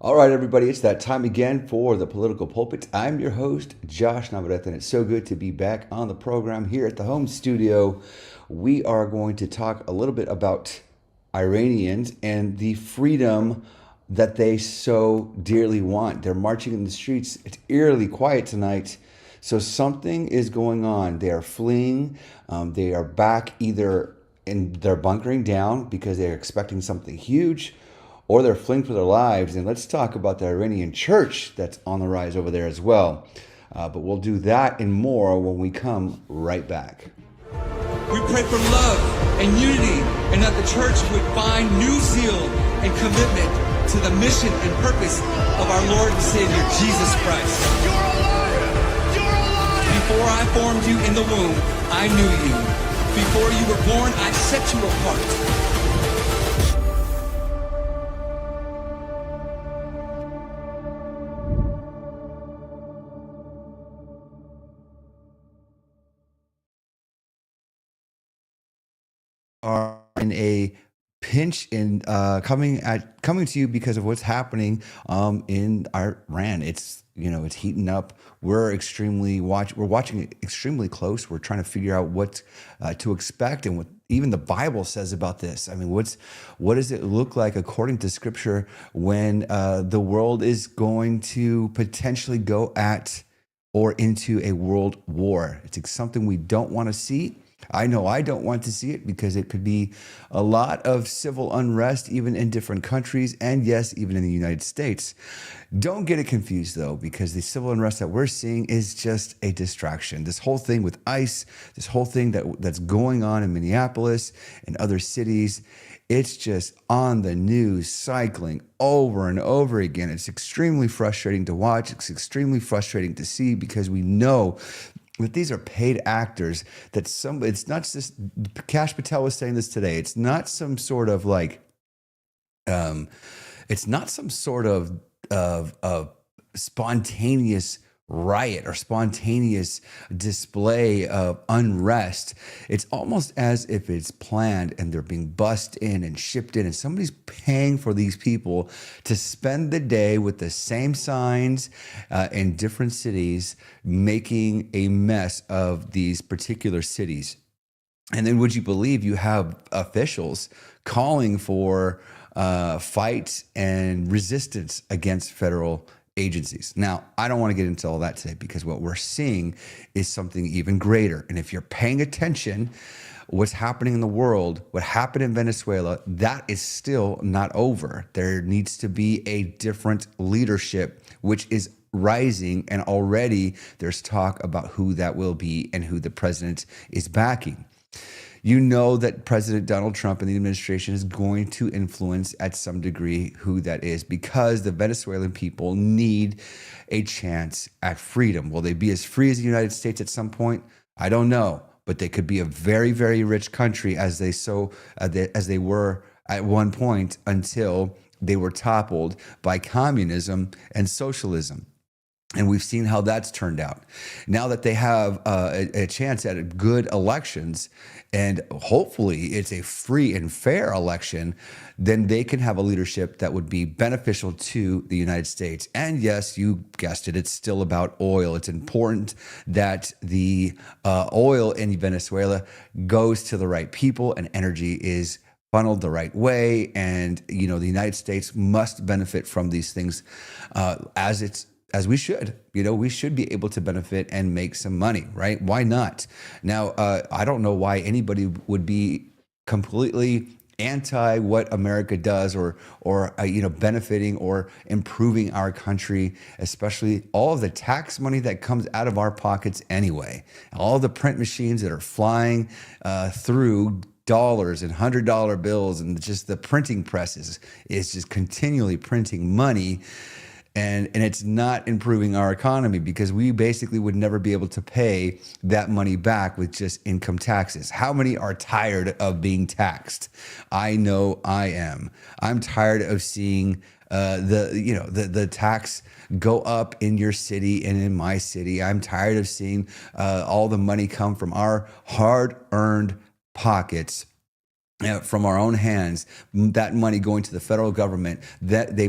All right, everybody, it's that time again for the Political Pulpit. I'm your host, Josh Navarrete, and it's so good to be back on the program here at the home studio. We are going to talk a little bit about Iranians and the freedom that they so dearly want. They're marching in the streets. It's eerily quiet tonight. So something is going on. They are fleeing. They are back either they're bunkering down because they're expecting something huge, or they're fleeing for their lives. And let's talk about the Iranian church that's on the rise over there as well. But we'll do that and more when we come right back. We pray for love and unity, and that the church would find new zeal and commitment to the mission and purpose of our Lord and Savior, Jesus Christ. You're a liar! You're a liar! Before I formed you in the womb, I knew you. Before you were born, I set you apart. Are in a pinch in coming to you because of what's happening in Iran. It's heating up. We're watching it extremely close. We're trying to figure out what to expect and what even the Bible says about this. I mean, what does it look like according to Scripture when the world is going to potentially go at or into a world war? It's something we don't want to see. I know I don't want to see it because it could be a lot of civil unrest, even in different countries, and yes, even in the United States. Don't get it confused, though, because the civil unrest that we're seeing is just a distraction. This whole thing with ICE, this whole thing that's going on in Minneapolis and other cities, it's just on the news, cycling over and over again. It's extremely frustrating to watch. It's extremely frustrating to see because we know that these are paid actors. It's not just, Kash Patel was saying this today. It's not some sort of it's not some sort of spontaneous riot or spontaneous display of unrest. It's almost as if it's planned and they're being bussed in and shipped in, and somebody's paying for these people to spend the day with the same signs in different cities, making a mess of these particular cities. And then would you believe you have officials calling for fight and resistance against federal agencies? Now, I don't want to get into all that today because what we're seeing is something even greater. And if you're paying attention, what's happening in the world, what happened in Venezuela, that is still not over. There needs to be a different leadership, which is rising. And already there's talk about who that will be and who the president is backing. You know that President Donald Trump and the administration is going to influence at some degree who that is because the Venezuelan people need a chance at freedom. Will they be as free as the United States at some point? I don't know, but they could be a very, very rich country as they were at one point until they were toppled by communism and socialism. And we've seen how that's turned out. Now that they have a chance at good elections, and hopefully it's a free and fair election, then they can have a leadership that would be beneficial to the United States. And yes, you guessed it, it's still about oil. It's important that the oil in Venezuela goes to the right people and energy is funneled the right way. And, the United States must benefit from these things as we should. We should be able to benefit and make some money, right? Why not? Now, I don't know why anybody would be completely anti what America does or benefiting or improving our country, especially all of the tax money that comes out of our pockets anyway. All the print machines that are flying through dollars and $100 bills, and just the printing presses is just continually printing money. And it's not improving our economy because we basically would never be able to pay that money back with just income taxes. How many are tired of being taxed? I know I am. I'm tired of seeing the tax go up in your city and in my city. I'm tired of seeing all the money come from our hard-earned pockets from our own hands, that money going to the federal government, that they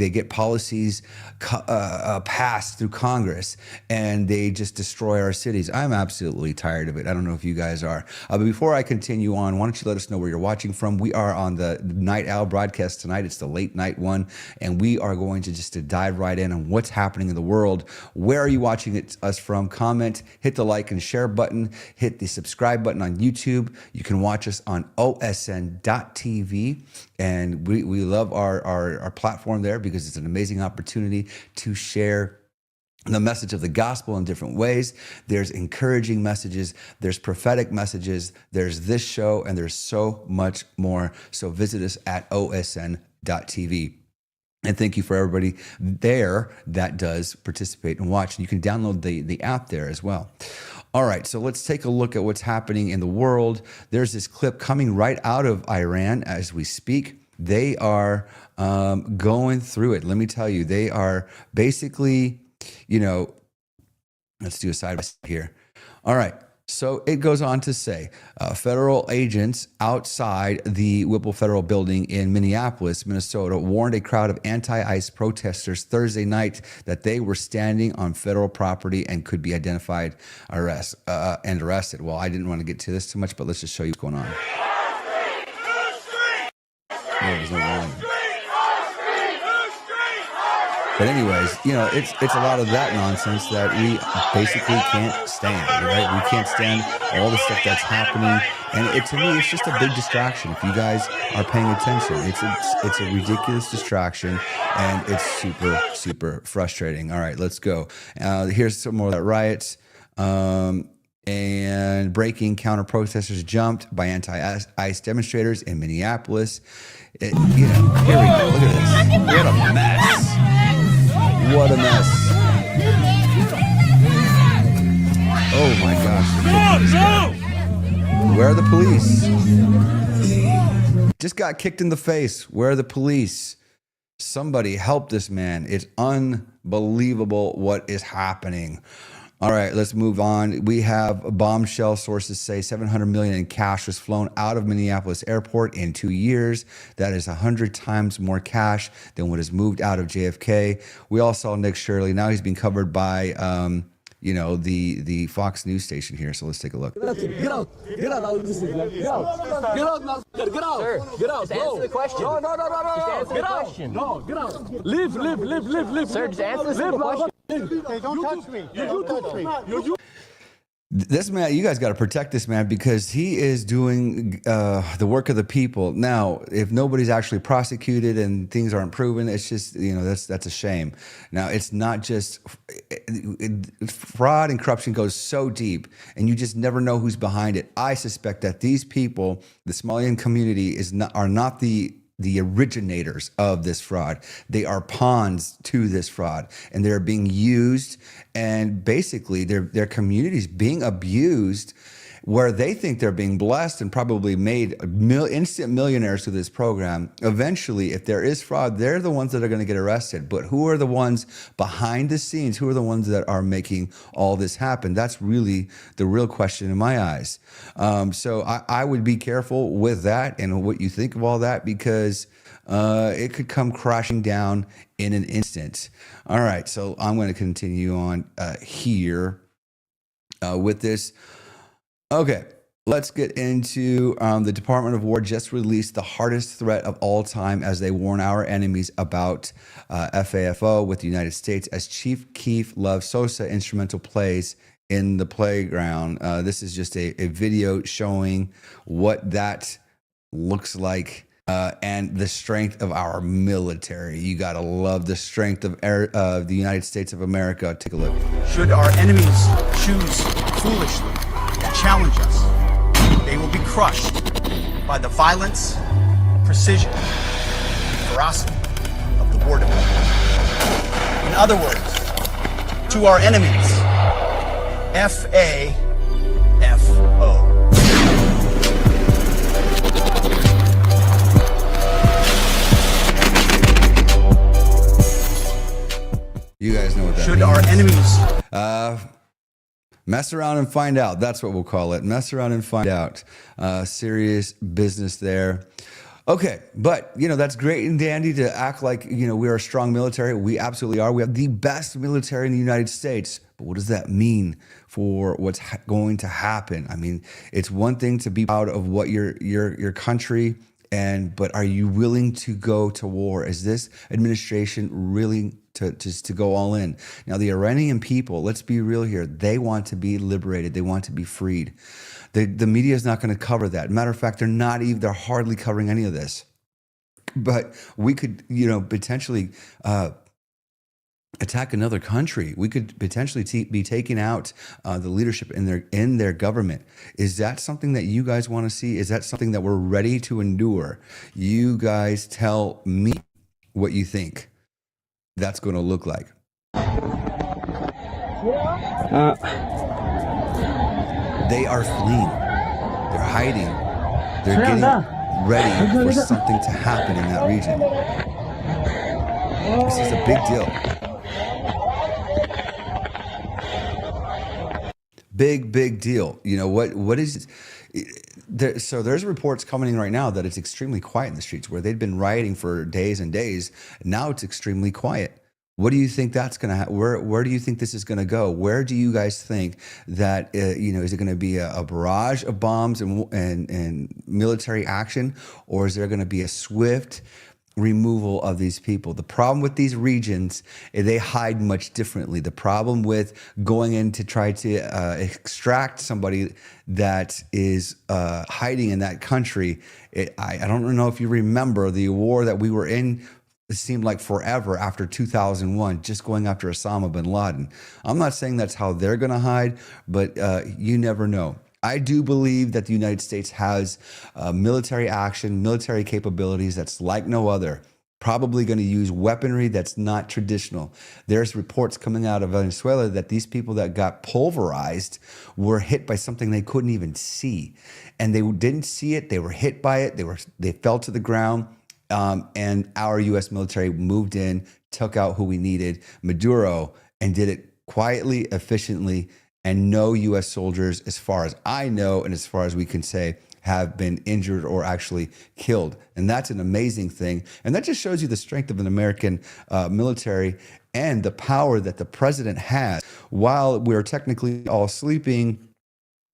get policies passed through Congress, and they just destroy our cities. I'm absolutely tired of it. I don't know if you guys are. But before I continue on, why don't you let us know where you're watching from? We are on the Night Owl broadcast tonight. It's the late night one, and we are going to dive right in on what's happening in the world. Where are you watching us from? Comment, hit the like and share button, hit the subscribe button on YouTube. You can watch us on osn.tv, and we love our platform there because it's an amazing opportunity to share the message of the gospel in different ways. There's encouraging messages, there's prophetic messages, there's this show, and there's so much more. So visit us at osn.tv. And thank you for everybody there that does participate and watch. You can download the app there as well. All right, so let's take a look at what's happening in the world. There's this clip coming right out of Iran as we speak. They are going through it. Let me tell you, they are basically, let's do a side by side here. All right. So it goes on to say, federal agents outside the Whipple Federal Building in Minneapolis, Minnesota, warned a crowd of anti-ICE protesters Thursday night that they were standing on federal property and could be identified and arrested. Well, I didn't want to get to this too much, but let's just show you what's going on. There's no warning. But anyways, it's a lot of that nonsense that we basically can't stand, right? We can't stand all the stuff that's happening. And to me, it's just a big distraction. If you guys are paying attention, it's a ridiculous distraction, and it's super, super frustrating. All right, let's go. Here's some more of that riots. And breaking counter-protesters jumped by anti-ICE demonstrators in Minneapolis. Here we go. Look at this. What a mess. What a mess. Oh my gosh. Where are the police? Just got kicked in the face. Where are the police? Somebody help this man. It's unbelievable what is happening. All right, let's move on. We have bombshell sources say $700 million in cash was flown out of Minneapolis airport in 2 years. That is 100 times more cash than what is moved out of JFK. We all saw Nick Shirley. Now he's being covered by, the Fox News station here. So let's take a look. Get out! Get out! Get out! Get out! Sir, get out! Just answer the question. No! Just answer the question. No, get out! Leave! Sir, just answer the question. Hey, don't touch me. You touch me. This man, you guys got to protect this man because he is doing the work of the people. Now, if nobody's actually prosecuted and things aren't proven, it's just, that's a shame. Now, it's not just fraud and corruption goes so deep, and you just never know who's behind it. I suspect that these people, the Somalian community, are not the originators of this fraud. They are pawns to this fraud, and they're being used, and basically their communities being abused where they think they're being blessed and probably made instant millionaires through this program. Eventually, if there is fraud, they're the ones that are going to get arrested. But who are the ones behind the scenes? Who are the ones that are making all this happen? That's really the real question in my eyes. So I would be careful with that and what you think of all that, because it could come crashing down in an instant. All right, so I'm going to continue on here with this. Okay, let's get into the Department of War just released the hardest threat of all time as they warn our enemies about FAFO with the United States as Chief Keef Love Sosa instrumental plays in the playground. This is just a video showing what that looks like and the strength of our military. You got to love the strength of the United States of America. Take a look. Should our enemies choose foolishly to challenge us, they will be crushed by the violence, precision, and ferocity of the War Department. In other words, to our enemies, FAFO. You guys know what that Should means. our enemies... Mess around and find out. That's what we'll call it. Mess around and find out. Serious business there. Okay, but, that's great and dandy to act like, we are a strong military. We absolutely are. We have the best military in the United States. But what does that mean for what's going to happen? I mean, it's one thing to be proud of what your country, but are you willing to go to war? Is this administration really to go all in? Now, the Iranian people, let's be real here, they want to be liberated. They want to be freed. The media is not going to cover that. Matter of fact, they're hardly covering any of this. But we could, potentially attack another country. We could potentially be taking out the leadership in their government. Is that something that you guys want to see? Is that something that we're ready to endure? You guys tell me what you think that's going to look like. They are fleeing. They're hiding. They're getting ready for something to happen in that region. This is a big deal. Big deal. What is there? So there's reports coming in right now that it's extremely quiet in the streets where they'd been rioting for days and days. Now it's extremely quiet. What do you think that's going to happen? Where do you think this is going to go? Where do you guys think that, is it going to be a barrage of bombs and military action, or is there going to be a swift removal of these people? The problem with these regions is they hide much differently. The problem with going in to try to extract somebody that is hiding in that country, I don't know if you remember the war that we were in. It seemed like forever after 2001, just going after Osama bin Laden. I'm not saying that's how they're going to hide, but you never know. I do believe that the United States has military action, military capabilities that's like no other. Probably going to use weaponry that's not traditional. There's reports coming out of Venezuela that these people that got pulverized were hit by something they couldn't even see. And they didn't see it. They were hit by it. They fell to the ground. And our U.S. military moved in, took out who we needed, Maduro, and did it quietly, efficiently, and no U.S. soldiers, as far as I know, and as far as we can say, have been injured or actually killed. And that's an amazing thing. And that just shows you the strength of an American military and the power that the president has. While we're technically all sleeping,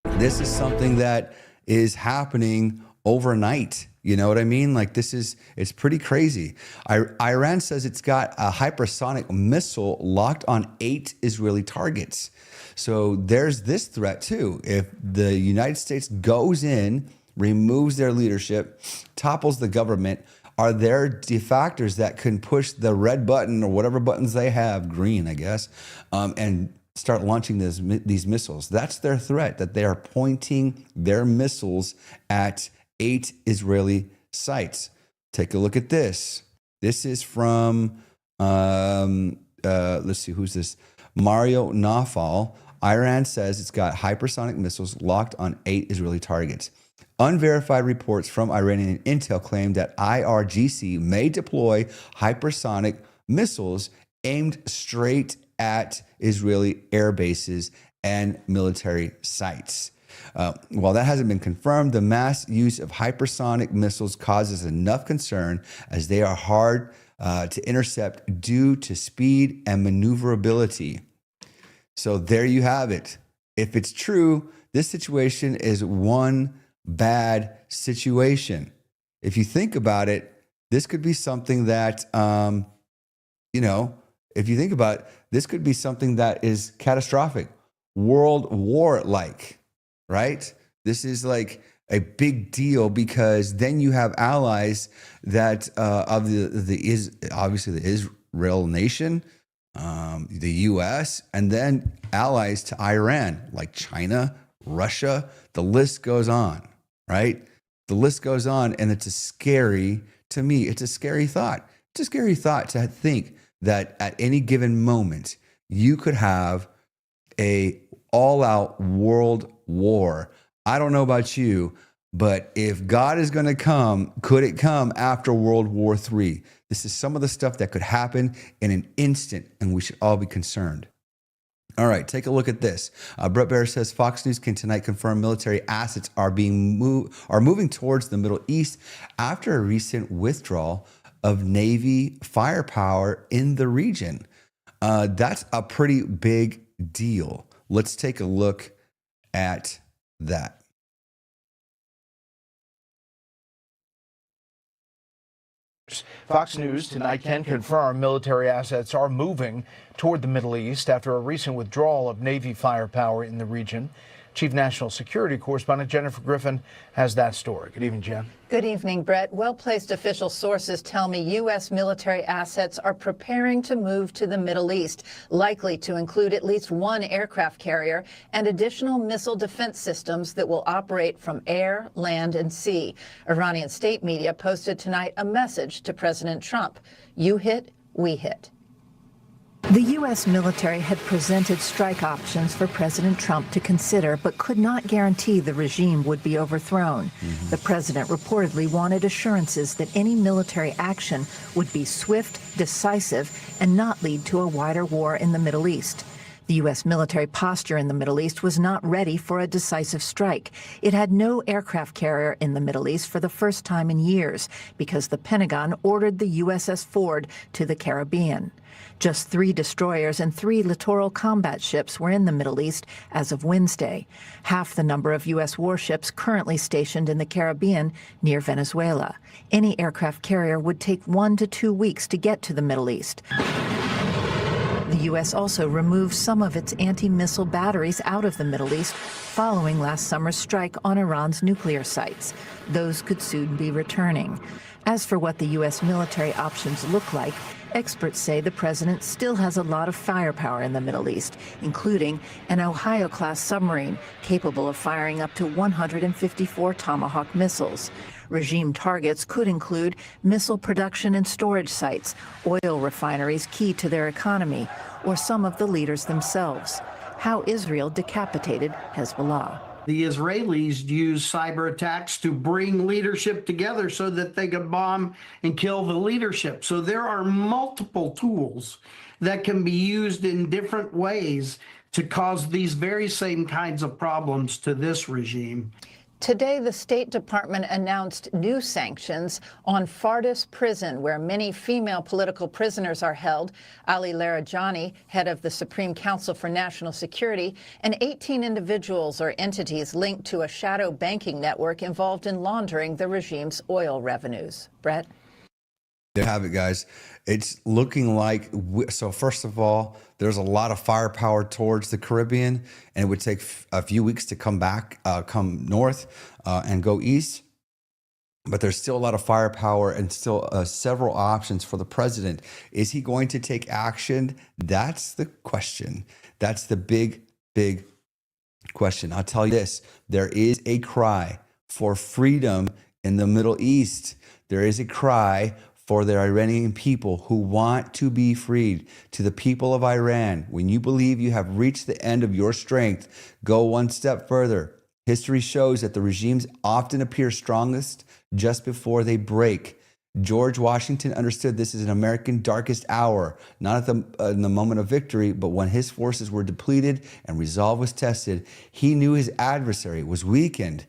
this is something that is happening overnight. You know what I mean? Like it's pretty crazy. Iran says it's got a hypersonic missile locked on 8 Israeli targets. So there's this threat too. If the United States goes in, removes their leadership, topples the government, are there defectors that can push the red button or whatever buttons they have, green, I guess, and start launching these missiles? That's their threat, that they are pointing their missiles at 8 Israeli sites. Take a look at this. This is from, let's see, who's this? Mario Nafal. Iran says it's got hypersonic missiles locked on 8 Israeli targets. Unverified reports from Iranian intel claim that IRGC may deploy hypersonic missiles aimed straight at Israeli air bases and military sites. While that hasn't been confirmed, the mass use of hypersonic missiles causes enough concern as they are hard to intercept due to speed and maneuverability. So there you have it. If it's true, this situation is one bad situation. If you think about it, this could be something that, if you think about it, this could be something that is catastrophic, world war-like. Right? This is like a big deal because then you have allies that of obviously the Israel nation, the U.S., and then allies to Iran like China, Russia. The list goes on, right? The list goes on, and it's a scary thought. It's a scary thought to think that at any given moment you could have a all-out world war. I don't know about you, but if God is going to come, could it come after World War III? This is some of the stuff that could happen in an instant, and we should all be concerned. All right, take a look at this. Brett Baer says Fox News can tonight confirm military assets are moving towards the Middle East after a recent withdrawal of Navy firepower in the region. That's a pretty big deal. Let's take a look at that. Fox News tonight can confirm military assets are moving toward the Middle East after a recent withdrawal of Navy firepower in the region. Chief National Security Correspondent Jennifer Griffin has that story. Good evening, Jen. Good evening, Brett. Well-placed official sources tell me U.S. military assets are preparing to move to the Middle East, likely to include at least one aircraft carrier and additional missile defense systems that will operate from air, land, and sea. Iranian state media posted tonight a message to President Trump. You hit, we hit. The U.S. military had presented strike options for President Trump to consider, but could not guarantee the regime would be overthrown. The president reportedly wanted assurances that any military action would be swift, decisive, and not lead to a wider war in the Middle East. The U.S. military posture in the Middle East was not ready for a decisive strike. It had no aircraft carrier in the Middle East for the first time in years because the Pentagon ordered the USS Ford to the Caribbean. Just 3 destroyers and 3 littoral combat ships were in the Middle East as of Wednesday, half the number of U.S. warships currently stationed in the Caribbean near Venezuela. Any aircraft carrier would take 1 to 2 weeks to get to the Middle East. The U.S. also removed some of its anti-missile batteries out of the Middle East following last summer's strike on Iran's nuclear sites. Those could soon be returning. As for what the U.S. military options look like, experts say the president still has a lot of firepower in the Middle East, including an Ohio-class submarine capable of firing up to 154 Tomahawk missiles. Regime targets could include missile production and storage sites, oil refineries key to their economy, or some of the leaders themselves. How Israel decapitated Hezbollah. The Israelis use cyber attacks to bring leadership together so that they could bomb and kill the leadership. So there are multiple tools that can be used in different ways to cause these very same kinds of problems to this regime. Today, the State Department announced new sanctions on Fardis prison, where many female political prisoners are held. Ali Larijani, head of the Supreme Council for National Security, and 18 individuals or entities linked to a shadow banking network involved in laundering the regime's oil revenues. Brett? There you have it, guys. It's looking like, so first of all, there's a lot of firepower towards the Caribbean, and it would take a few weeks to come back, come north and go east. But there's still a lot of firepower and still several options for the president. Is he going to take action? That's the question. That's the big, big question. I'll tell you this. There is a cry for freedom in the Middle East. There is a cry for the Iranian people who want to be freed. To the people of Iran, when you believe you have reached the end of your strength, go one step further. History shows that the regimes often appear strongest just before they break. George Washington understood this is an American darkest hour, not at in the moment of victory, but when his forces were depleted and resolve was tested. He knew his adversary was weakened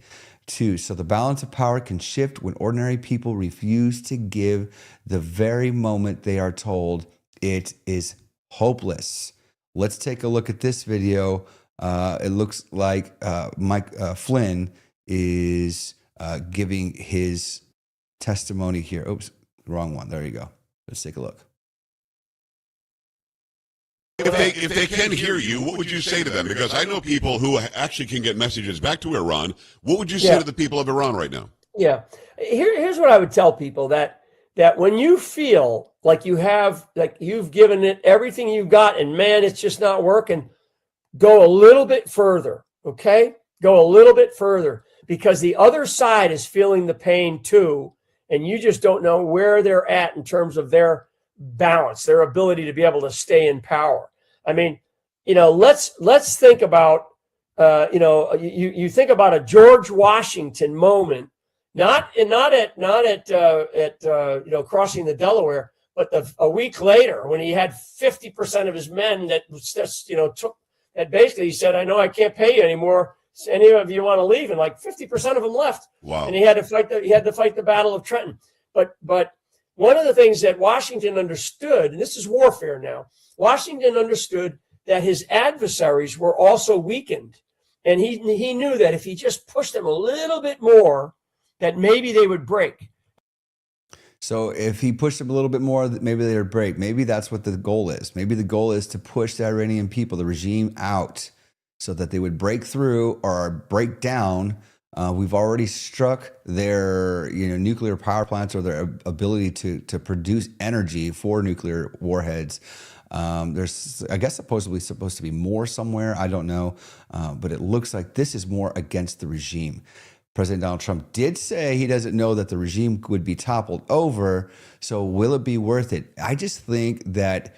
too. So the balance of power can shift when ordinary people refuse to give the very moment they are told it is hopeless. Let's take a look at this video. It looks like Mike Flynn is giving his testimony here. Oops, wrong one. There you go. Let's take a look. If they can hear you, what would you say to them? Because I know people who actually can get messages back to Iran. What would you say to the people of Iran right now? Yeah. Here's what I would tell people, that when you feel like you've given it everything you've got and man, it's just not working, go a little bit further, okay? Go a little bit further, because the other side is feeling the pain too, and you just don't know where they're at in terms of their balance, their ability to be able to stay in power. I mean, let's think about, you think about a George Washington moment, not at crossing the Delaware, but a week later when he had 50% of his men that just, that basically said, I know I can't pay you anymore. Any of you want to leave? And like 50% of them left. Wow. And he had to fight the Battle of Trenton. But one of the things that Washington understood, and this is warfare now, Washington understood that his adversaries were also weakened. And he knew that if he just pushed them a little bit more, that maybe they would break. So if he pushed them a little bit more, maybe they would break. Maybe that's what the goal is. Maybe the goal is to push the Iranian people, the regime, out so that they would break through or break down. We've already struck their nuclear power plants or their ability to produce energy for nuclear warheads. There's, I guess, supposedly supposed to be more somewhere. I don't know. But it looks like this is more against the regime. President Donald Trump did say he doesn't know that the regime would be toppled over. So will it be worth it? I just think that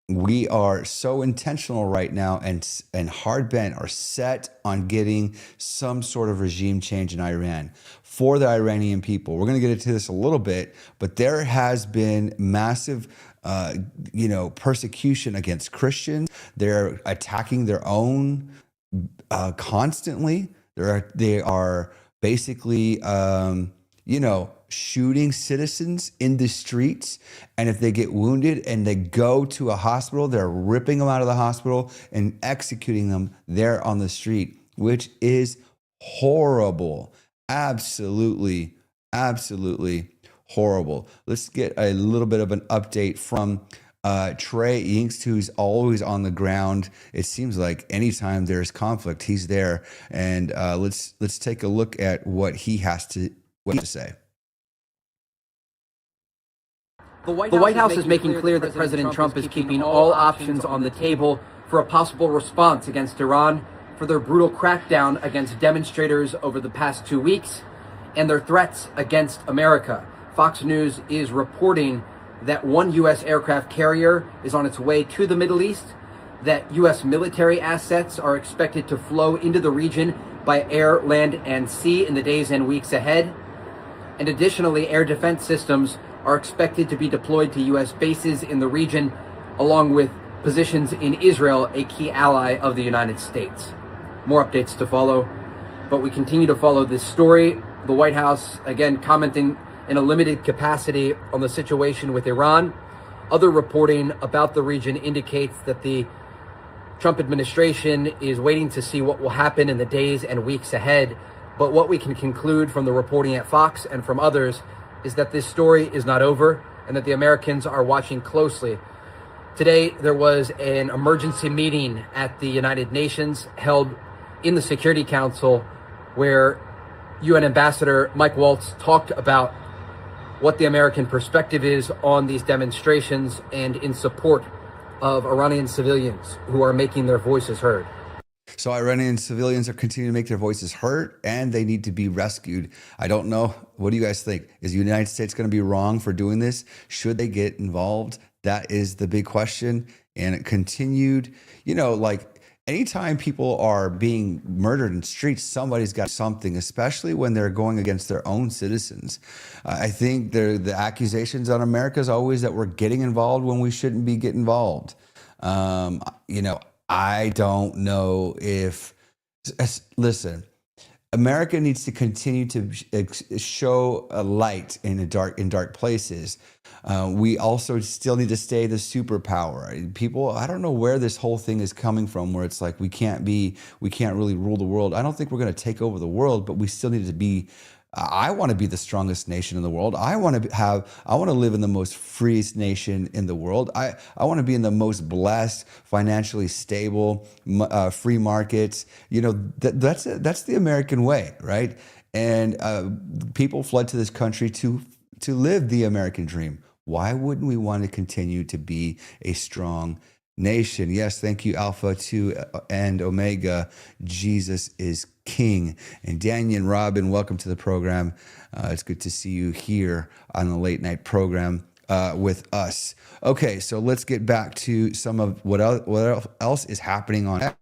we are so intentional right now and hard bent or set on getting some sort of regime change in Iran for the Iranian people. We're going to get into this a little bit, but there has been massive persecution against Christians. They're attacking their own constantly. They are basically, shooting citizens in the streets. And if they get wounded and they go to a hospital, they're ripping them out of the hospital and executing them there on the street, which is horrible. Absolutely, absolutely horrible. Let's get a little bit of an update from Trey Inkst, who's always on the ground. It seems like anytime there's conflict, he's there. And let's take a look at what he has to say. The White House is making clear that President Trump is keeping all options on the table for a possible response against Iran for their brutal crackdown against demonstrators over the past 2 weeks and their threats against America. Fox News is reporting that one U.S. aircraft carrier is on its way to the Middle East, that U.S. military assets are expected to flow into the region by air, land, and sea in the days and weeks ahead. And additionally, air defense systems are expected to be deployed to U.S. bases in the region, along with positions in Israel, a key ally of the United States. More updates to follow, but we continue to follow this story. The White House, again, commenting in a limited capacity on the situation with Iran. Other reporting about the region indicates that the Trump administration is waiting to see what will happen in the days and weeks ahead. But what we can conclude from the reporting at Fox and from others is that this story is not over and that the Americans are watching closely. Today, there was an emergency meeting at the United Nations held in the Security Council where UN Ambassador Mike Waltz talked about what the American perspective is on these demonstrations and in support of Iranian civilians who are making their voices heard. So Iranian civilians are continuing to make their voices heard and they need to be rescued. I don't know. What do you guys think? Is the United States going to be wrong for doing this? Should they get involved? That is the big question. And it continued, anytime people are being murdered in streets, somebody's got something, especially when they're going against their own citizens. I think the accusations on America is always that we're getting involved when we shouldn't be getting involved. I don't know if, listen, America needs to continue to show a light in dark places. We also still need to stay the superpower. People, I don't know where this whole thing is coming from, where it's like we can't really rule the world. I don't think we're going to take over the world, but we still need to be. I want to be the strongest nation in the world. I want to live in the most freest nation in the world. I want to be in the most blessed, financially stable, free markets. That's the American way, right? And people fled to this country to live the American dream. Why wouldn't we want to continue to be a strong nation? Yes, thank you, Alpha 2 and Omega. Jesus is King. And Daniel and Robin, welcome to the program. It's good to see you here on the late night program with us. Okay, so let's get back to some of what else is happening on X.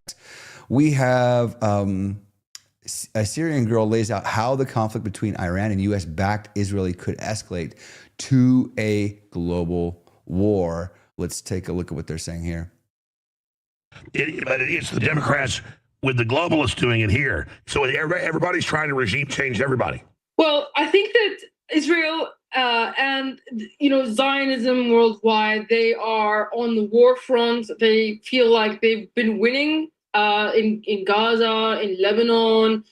We have a Syrian girl lays out how the conflict between Iran and U.S.-backed Israeli could escalate to a global war. Let's take a look at what they're saying here. But it's the Democrats with the globalists doing it here. So everybody's trying to regime change everybody. Well, I think that Israel and Zionism worldwide, they are on the war front. They feel like they've been winning in Gaza, in Lebanon,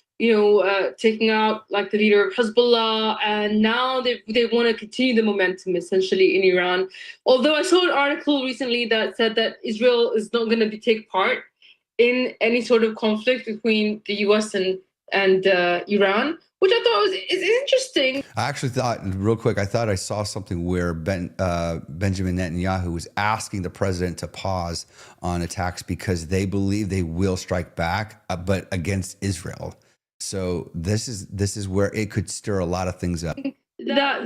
taking out like the leader of Hezbollah, and now they want to continue the momentum essentially in Iran. Although I saw an article recently that said that Israel is not going to take part in any sort of conflict between the U.S. and Iran, which I thought is interesting. I actually thought, real quick, I thought I saw something where Benjamin Netanyahu was asking the president to pause on attacks because they believe they will strike back, but against Israel. So this is where it could stir a lot of things up. That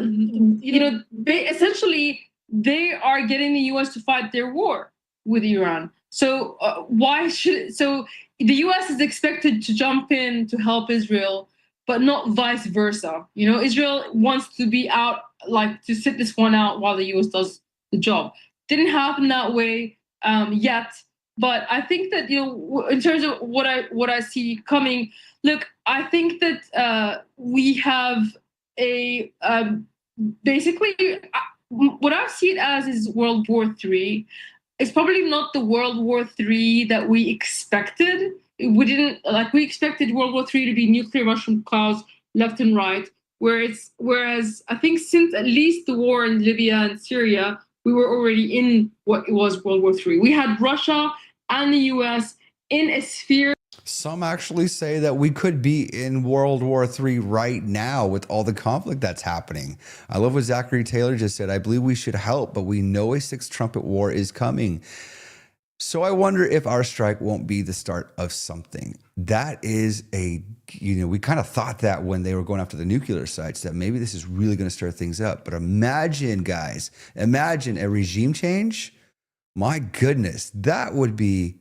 essentially they are getting the U.S. to fight their war with Iran. So the U.S. is expected to jump in to help Israel, but not vice versa. Israel wants to be out, like to sit this one out while the U.S. does the job. Didn't happen that way yet, but I think that in terms of what I see coming, look, I think that we have a basically what I see it as is World War III. It's probably not the World War III that we expected. We expected World War III to be nuclear Russian clouds left and right. Whereas I think since at least the war in Libya and Syria, we were already in what it was World War III. We had Russia and the US in a sphere. Some actually say that we could be in World War III right now with all the conflict that's happening. I love what Zachary Taylor just said. I believe we should help, but we know a sixth trumpet war is coming. So I wonder if our strike won't be the start of something. That is we kind of thought that when they were going after the nuclear sites, that maybe this is really going to stir things up. But imagine, guys, a regime change. My goodness, that would be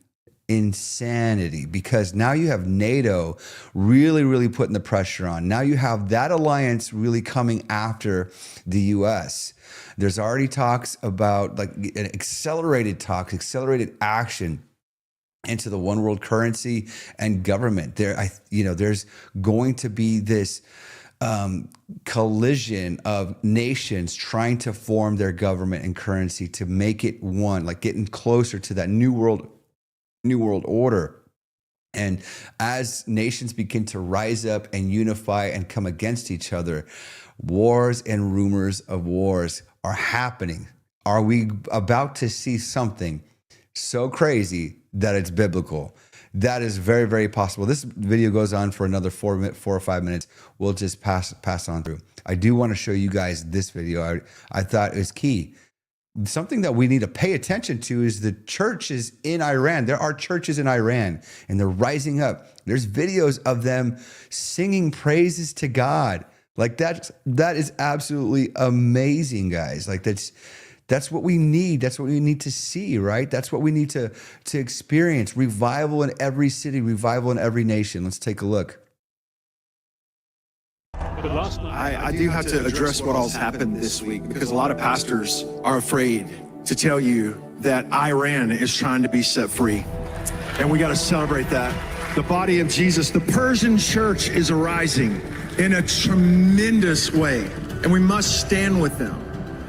insanity, because now you have NATO really, really putting the pressure on. Now you have that alliance really coming after the US. There's already talks about accelerated action into the one world currency and government. There's going to be this collision of nations trying to form their government and currency to make it one, like getting closer to that new world order. And as nations begin to rise up and unify and come against each other, wars and rumors of wars are happening. Are we about to see something so crazy that it's biblical? That is very, very possible. This video goes on for another 4 or 5 minutes. We'll just pass on through. I do want to show you guys this video. I thought it was key. Something that we need to pay attention to is the churches in Iran. There are churches in Iran, and they're rising up. There's videos of them singing praises to God. Like that is absolutely amazing, guys. Like that's what we need. That's what we need to see, right? That's what we need to experience. Revival in every city, revival in every nation. Let's take a look. I do have to address what all's happened this week, because a lot of pastors are afraid to tell you that Iran is trying to be set free. And we got to celebrate that. The body of Jesus, the Persian church, is arising in a tremendous way, and we must stand with them.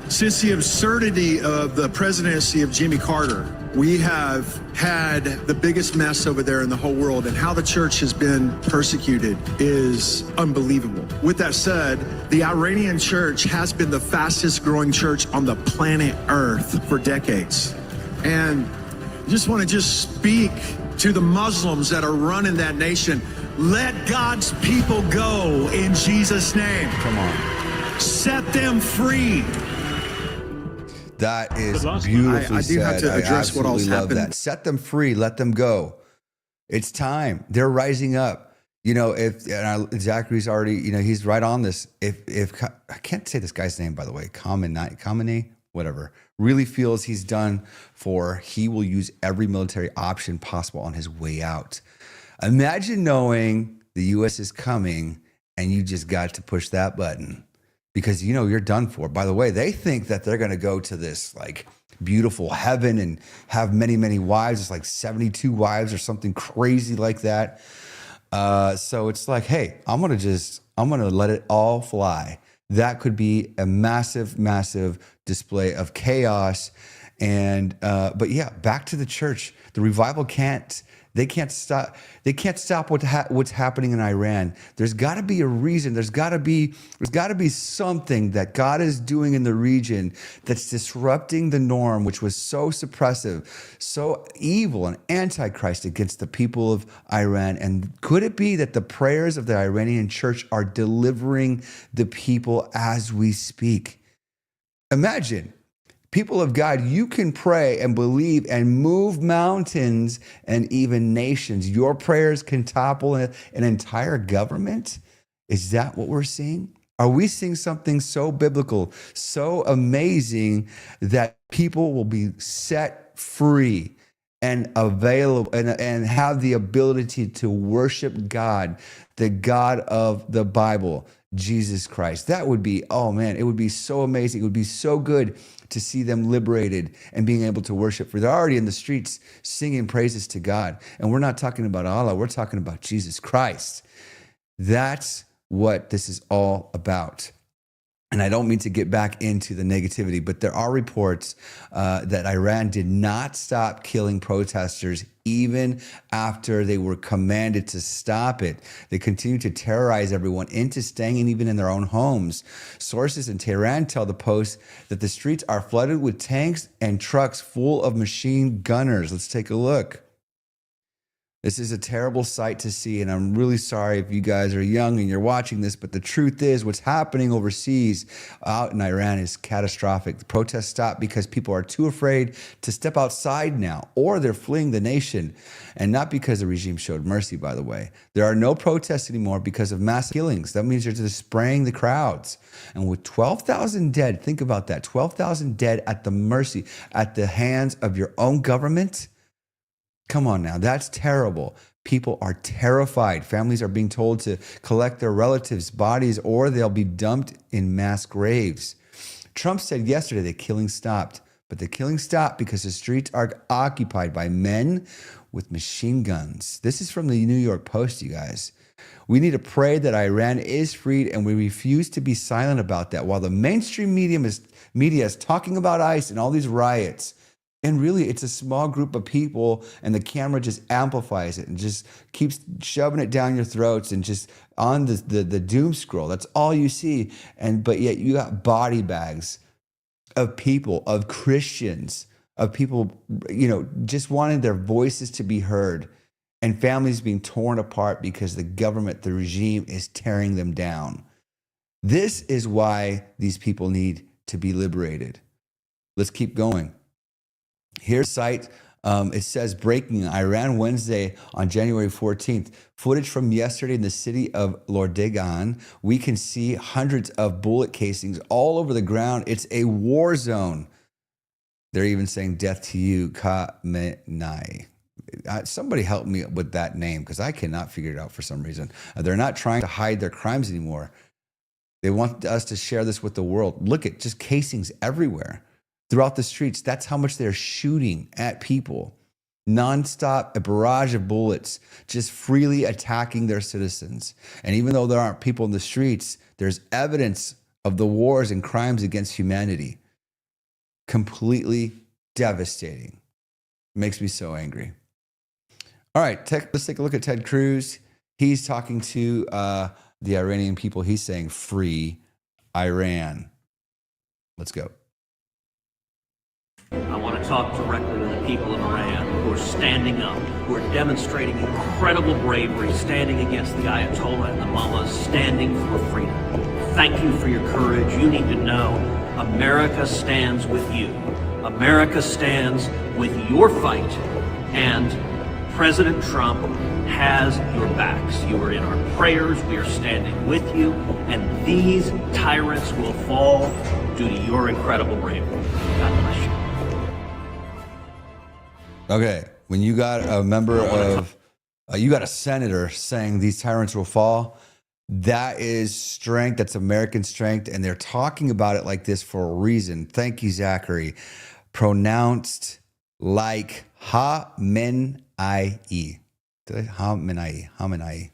Since the absurdity of the presidency of Jimmy Carter, we have had the biggest mess over there in the whole world, and how the church has been persecuted is unbelievable. With that said, the Iranian church has been the fastest growing church on the planet Earth for decades. And I just want to speak to the Muslims that are running that nation. Let God's people go in Jesus' name. Come on. Set them free. That is beautifully said. I do have to address what all's happened. That. Set them free. Let them go. It's time. They're rising up. Zachary's already, he's right on this. If I can't say this guy's name, by the way, Khamenei, whatever, really feels he's done for, he will use every military option possible on his way out. Imagine knowing the U.S. is coming and you just got to push that button. Because you're done for. By the way, they think that they're going to go to this beautiful heaven and have many, many wives. It's like 72 wives or something crazy like that. So it's like, hey, I'm going to let it all fly. That could be a massive, massive display of chaos. And, but yeah, back to the church. The revival can't stop what's happening in Iran. There's got to be a reason. There's got to be something that God is doing in the region that's disrupting the norm, which was so suppressive, so evil and antichrist against the people of Iran. And could it be that the prayers of the Iranian church are delivering the people as we speak? Imagine. People of God, you can pray and believe and move mountains and even nations. Your prayers can topple an entire government. Is that what we're seeing? Are we seeing something so biblical, so amazing that people will be set free and available and have the ability to worship God, the God of the Bible, Jesus Christ? That would be, oh man, it would be so amazing. It would be so good to see them liberated and being able to worship. For they're already in the streets singing praises to God. And we're not talking about Allah, we're talking about Jesus Christ. That's what this is all about. And I don't mean to get back into the negativity, but there are reports that Iran did not stop killing protesters even after they were commanded to stop it. They continue to terrorize everyone into staying even in their own homes. Sources in Tehran tell the Post that the streets are flooded with tanks and trucks full of machine gunners. Let's take a look. This is a terrible sight to see, and I'm really sorry if you guys are young and you're watching this, but the truth is what's happening overseas out in Iran is catastrophic. The protests stopped because people are too afraid to step outside now, or they're fleeing the nation, and not because the regime showed mercy, by the way. There are no protests anymore because of mass killings. That means they're just spraying the crowds. And with 12,000 dead, think about that, 12,000 dead at the hands of your own government. Come on now, that's terrible. People are terrified. Families are being told to collect their relatives' bodies or they'll be dumped in mass graves. Trump said yesterday the killing stopped, but the killing stopped because the streets are occupied by men with machine guns. This is from the New York Post, you guys. We need to pray that Iran is freed, and we refuse to be silent about that. While the mainstream media is talking about ICE and all these riots, and really, it's a small group of people, and the camera just amplifies it and just keeps shoving it down your throats and just on the doom scroll. That's all you see. But yet you got body bags of people, of Christians, of people, just wanting their voices to be heard, and families being torn apart because the government, the regime, is tearing them down. This is why these people need to be liberated. Let's keep going. Here's a site. It says breaking Iran Wednesday on January 14th. Footage from yesterday in the city of Lordegan. We can see hundreds of bullet casings all over the ground. It's a war zone. They're even saying death to you, Khamenei. Somebody help me with that name because I cannot figure it out for some reason. They're not trying to hide their crimes anymore. They want us to share this with the world. Look at just casings everywhere. Throughout the streets, that's how much they're shooting at people. Nonstop, a barrage of bullets, just freely attacking their citizens. And even though there aren't people in the streets, there's evidence of the wars and crimes against humanity. Completely devastating. Makes me so angry. All right, let's take a look at Ted Cruz. He's talking to the Iranian people. He's saying, free Iran. Let's go. I want to talk directly to the people of Iran who are standing up, who are demonstrating incredible bravery, standing against the Ayatollah and the mullahs, standing for freedom. Thank you for your courage. You need to know America stands with you. America stands with your fight, and President Trump has your backs. You are in our prayers. We are standing with you, and these tyrants will fall due to your incredible bravery. God bless you. Okay, when you got a member of, you got a senator saying these tyrants will fall, that is strength. That's American strength. And they're talking about it like this for a reason. Thank you, Zachary. pronounced like Khamenei. Khamenei.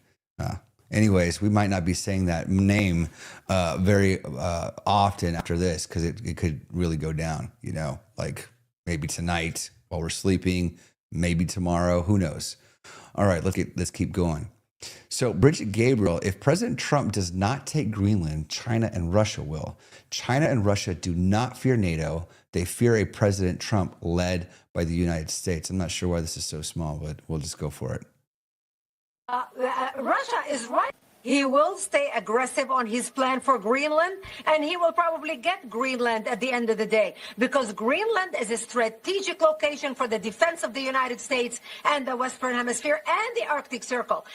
Anyways, we might not be saying that name very often after this, because it could really go down, like maybe tonight while we're sleeping, maybe tomorrow, who knows. All right, let's keep going. So Bridget Gabriel, if President Trump does not take Greenland, China and Russia will. China and Russia do not fear NATO. They fear a President Trump led by the United States. I'm not sure why this is so small, but we'll just go for it. Russia is right. He will stay aggressive on his plan for Greenland, and he will probably get Greenland at the end of the day, because Greenland is a strategic location for the defense of the United States and the Western Hemisphere and the Arctic Circle.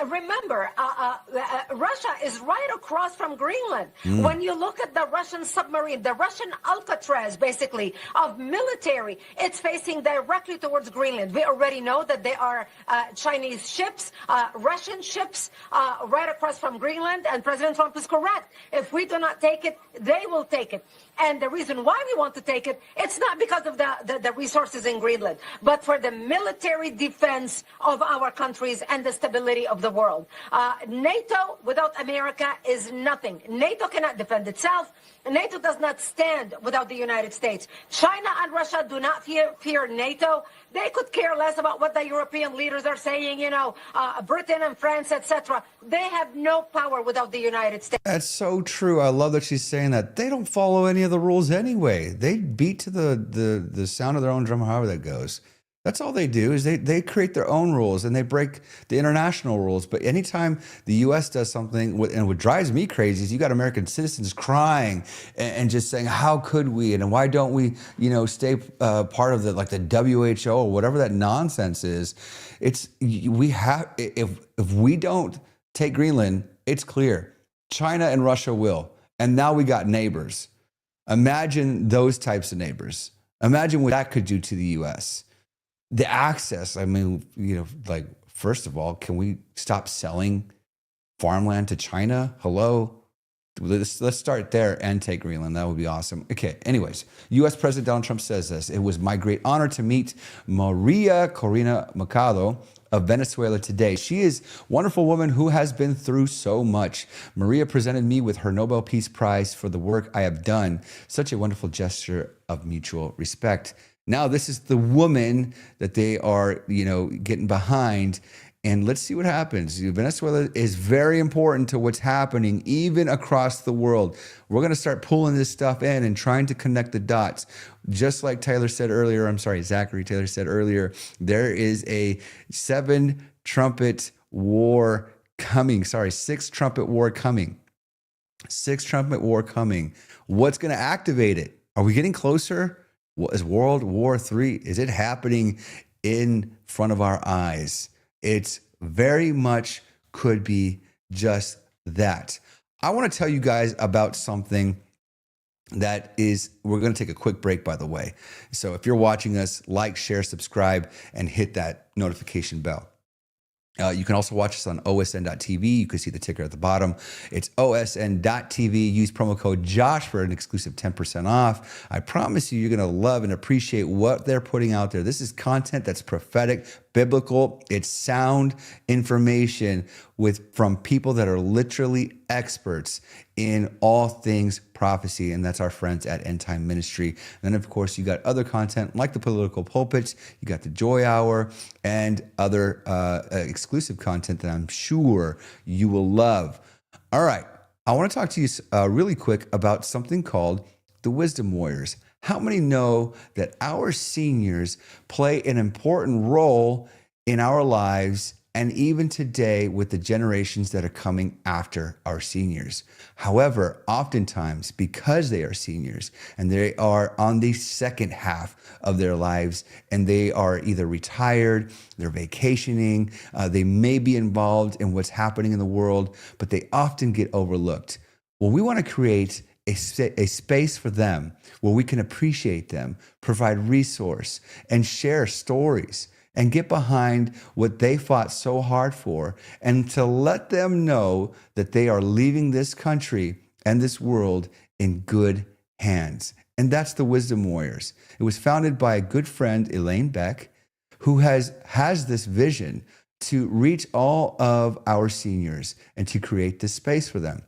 Remember, Russia is right across from Greenland. When you look at the Russian submarine, the Russian Alcatraz, basically, of military, it's facing directly towards Greenland. We already know that there are Chinese ships, Russian ships, right across from Greenland, and President Trump is correct. If we do not take it, they will take it. And the reason why we want to take it, it's not because of the resources in Greenland, but for the military defense of our countries and the stability of the world. NATO without America is nothing. NATO cannot defend itself. NATO does not stand without the United States. China and Russia do not fear NATO. They could care less about what the European leaders are saying, Britain and France, etc. They have no power without the United States. That's so true. I love that she's saying that. They don't follow any of the rules anyway. They beat to the sound of their own drum, however that goes. That's all they do, is they create their own rules and they break the international rules. But anytime the U.S. does something, and what drives me crazy is you got American citizens crying and just saying, how could we? And why don't we, stay part of the WHO or whatever that nonsense is? If we don't take Greenland, it's clear. China and Russia will. And now we got neighbors. Imagine those types of neighbors. Imagine what that could do to the U.S. The access, first of all, can we stop selling farmland to China? Hello? Let's start there and take Greenland. That would be awesome. Okay, anyways, U.S. President Donald Trump says this. It was my great honor to meet Maria Corina Machado of Venezuela today. She is a wonderful woman who has been through so much. Maria presented me with her Nobel Peace Prize for the work I have done. Such a wonderful gesture of mutual respect. Now, this is the woman that they are, getting behind. And let's see what happens. Venezuela is very important to what's happening, even across the world. We're going to start pulling this stuff in and trying to connect the dots. Just like Zachary Taylor said earlier, there is a 6-trumpet war coming. 6-trumpet war coming. 6-trumpet war coming. What's going to activate it? Are we getting closer? What is World War III? Is it happening in front of our eyes? It's very much could be just that. I want to tell you guys about something that is, we're going to take a quick break, by the way. So if you're watching us, like, share, subscribe, and hit that notification bell. You can also watch us on osn.tv. You can see the ticker at the bottom. It's osn.tv. Use promo code Josh for an exclusive 10% off. I promise you're going to love and appreciate what they're putting out there. This is content that's prophetic, biblical. It's sound information from people that are literally experts in all things prophecy, and that's our friends at End Time Ministry. And then, of course, you got other content like the Political Pulpit, you got the Joy Hour, and other exclusive content that I'm sure you will love. All right, I want to talk to you really quick about something called the Wisdom Warriors. How many know that our seniors play an important role in our lives, and even today with the generations that are coming after our seniors? However, oftentimes, because they are seniors and they are on the second half of their lives and they are either retired, they're vacationing, they may be involved in what's happening in the world, but they often get overlooked. Well, we want to create a space for them where we can appreciate them, provide resource, and share stories, and get behind what they fought so hard for, and to let them know that they are leaving this country and this world in good hands. And that's the Wisdom Warriors. It was founded by a good friend, Elaine Beck, who has this vision to reach all of our seniors and to create this space for them.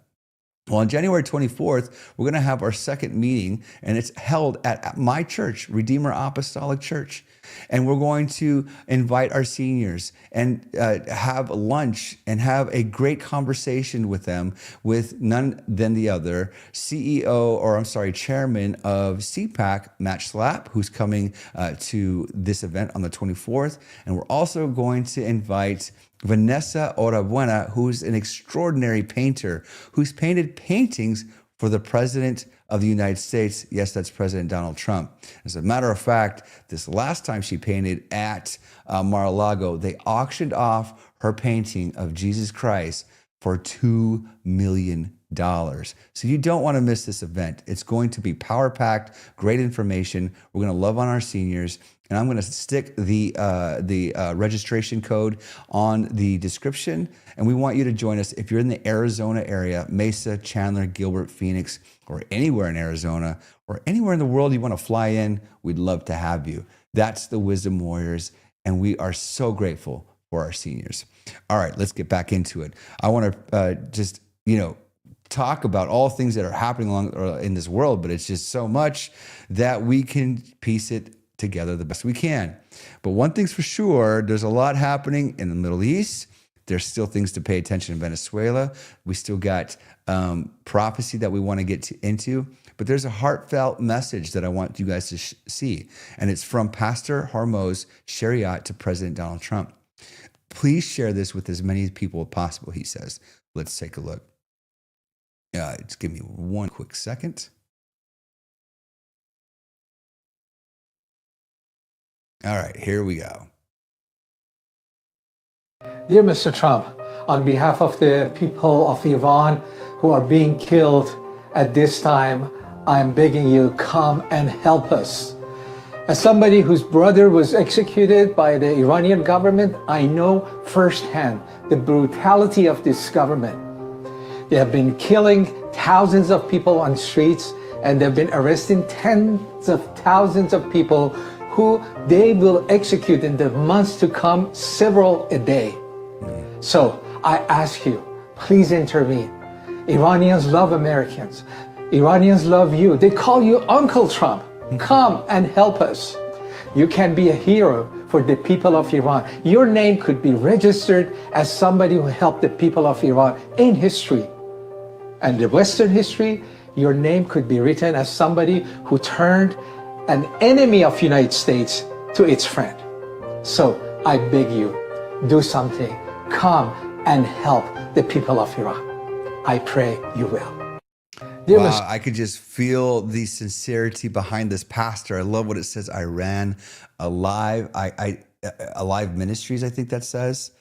Well, on January 24th, we're going to have our second meeting, and it's held at my church, Redeemer Apostolic Church. And we're going to invite our seniors and have lunch and have a great conversation with them, with none than the other chairman of CPAC, Matt Schlapp, who's coming to this event on the 24th. And we're also going to invite Vanessa Orabuena, who's an extraordinary painter, who's painted paintings for the President of the United States. Yes, that's President Donald Trump. As a matter of fact, this last time she painted at Mar-a-Lago, they auctioned off her painting of Jesus Christ for $2 million. So you don't want to miss this event. It's going to be power-packed, great information. We're going to love on our seniors. And I'm going to stick the registration code on the description. And we want you to join us if you're in the Arizona area, Mesa, Chandler, Gilbert, Phoenix, or anywhere in Arizona, or anywhere in the world you want to fly in. We'd love to have you. That's the Wisdom Warriors. And we are so grateful for our seniors. All right, let's get back into it. I want to talk about all things that are happening in this world, but it's just so much that we can piece it together the best we can. But one thing's for sure, there's a lot happening in the Middle East. There's still things to pay attention in Venezuela. We still got prophecy that we want to get into. But there's a heartfelt message that I want you guys to see. And it's from Pastor Hormoz Shariat to President Donald Trump. Please share this with as many people as possible, he says. Let's take a look. Just give me one quick second. All right, here we go. Dear Mr. Trump, on behalf of the people of Iran who are being killed at this time, I'm begging you, come and help us. As somebody whose brother was executed by the Iranian government, I know firsthand the brutality of this government. They have been killing thousands of people on streets, and they've been arresting tens of thousands of people who they will execute in the months to come, several a day. So I ask you, please intervene. Iranians love Americans. Iranians love you. They call you Uncle Trump. Come and help us. You can be a hero for the people of Iran. Your name could be registered as somebody who helped the people of Iran in history. And the Western history, your name could be written as somebody who turned an enemy of the United States to its friend. So I beg you, do something. Come and help the people of Iran. I pray you will. Wow, I could just feel the sincerity behind this pastor. I love what it says, Iran Alive. Alive Ministries, I think that says.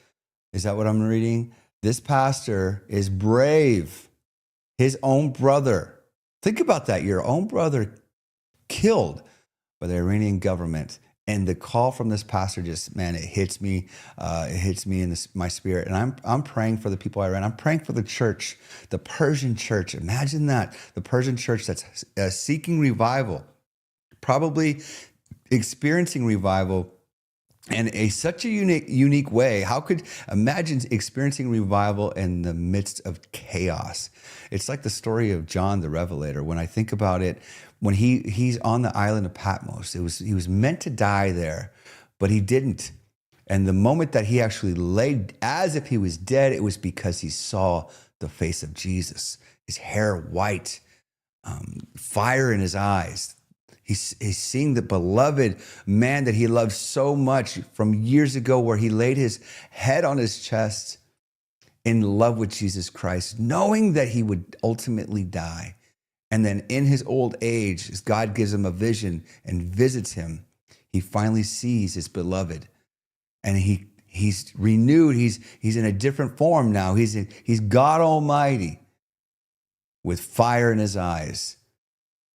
Is that what I'm reading? This pastor is brave. His own brother. Think about that. Your own brother killed by the Iranian government. And the call from this pastor just, man, it hits me. It hits me in my spirit. And I'm praying for the people of Iran. I'm praying for the church, the Persian church. Imagine that. The Persian church that's seeking revival, probably experiencing revival in such a unique way. How could imagine experiencing revival in the midst of chaos? It's like the story of John the Revelator. When I think about it, when he's on the island of Patmos, he was meant to die there, but he didn't. And the moment that he actually laid as if he was dead, it was because he saw the face of Jesus, his hair white, fire in his eyes. He's seeing the beloved man that he loved so much from years ago, where he laid his head on his chest in love with Jesus Christ, knowing that he would ultimately die. And then in his old age, as God gives him a vision and visits him, he finally sees his beloved. And he's renewed. He's in a different form now. He's God Almighty with fire in his eyes.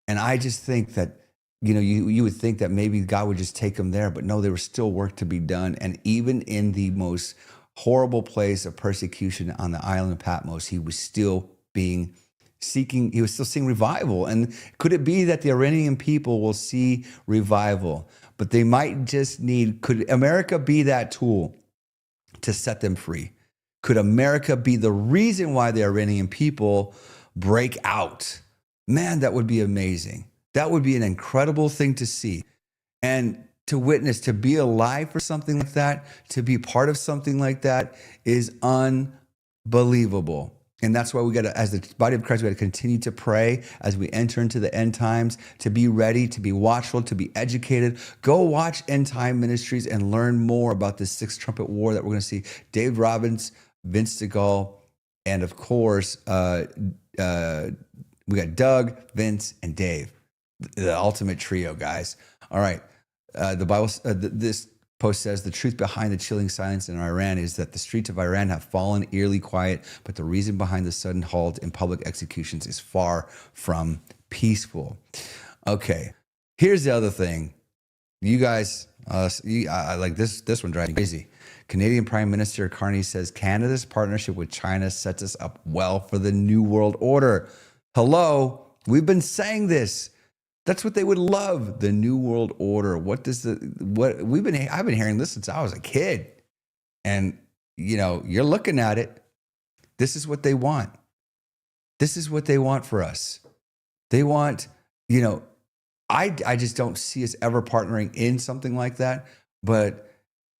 And I just think that, you would think that maybe God would just take him there, but no, there was still work to be done. And even in the most horrible place of persecution on the island of Patmos, he was still being seeing revival. And could it be that the Iranian people will see revival? But they might just need, could America be that tool to set them free? Could America be the reason why the Iranian people break out? Man, that would be amazing. That would be an incredible thing to see. And to witness, to be alive for something like that, to be part of something like that is unbelievable. And that's why we got to, as the body of Christ, we got to continue to pray as we enter into the end times, to be ready, to be watchful, to be educated. Go watch End Time Ministries and learn more about this sixth trumpet war that we're going to see. Dave Robbins, Vince DeGaulle, and of course, we got Doug, Vince, and Dave, the ultimate trio, guys. All right. The Bible, this post says, the truth behind the chilling silence in Iran is that the streets of Iran have fallen eerily quiet, but the reason behind the sudden halt in public executions is far from peaceful. Okay, here's the other thing. You guys, I like this one drives me crazy. Canadian Prime Minister Carney says Canada's partnership with China sets us up well for the New World Order. Hello, we've been saying this. That's what they would love, the New World Order. I've been hearing this since I was a kid. And, you're looking at it. This is what they want. This is what they want for us. They want, I just don't see us ever partnering in something like that. But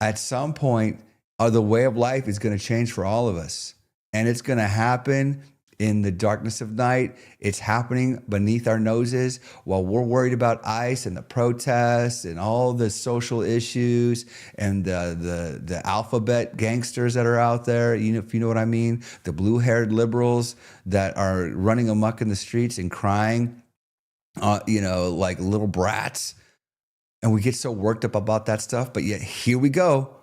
at some point, the way of life is going to change for all of us. And it's going to happen in the darkness of night. It's happening beneath our noses while we're worried about ICE and the protests and all the social issues and the alphabet gangsters that are out there. If you know what I mean, the blue-haired liberals that are running amok in the streets and crying, like little brats. And we get so worked up about that stuff. But yet here we go.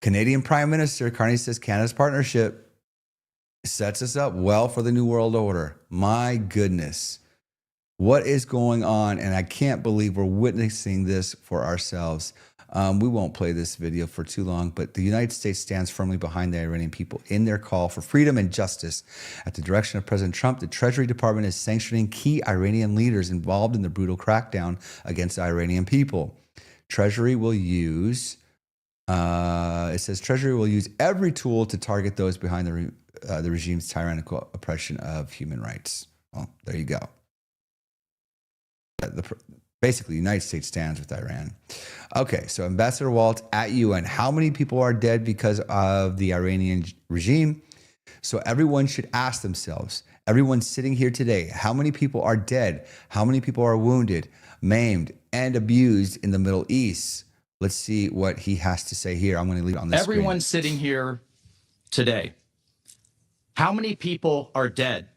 Canadian Prime Minister Carney says Canada's partnership sets us up well for the New World Order. My goodness. What is going on? And I can't believe we're witnessing this for ourselves. We won't play this video for too long, but the United States stands firmly behind the Iranian people in their call for freedom and justice. At the direction of President Trump, the Treasury Department is sanctioning key Iranian leaders involved in the brutal crackdown against the Iranian people. Treasury will use, Treasury will use every tool to target those behind the regime's tyrannical oppression of human rights. Well, there you go. Basically, the United States stands with Iran. Okay, so Ambassador Walt at UN. How many people are dead because of the Iranian regime? So everyone should ask themselves, everyone sitting here today, how many people are dead? How many people are wounded, maimed, and abused in the Middle East? Let's see what he has to say here. I'm going to leave it on the screen. Everyone sitting here today, how many people are dead?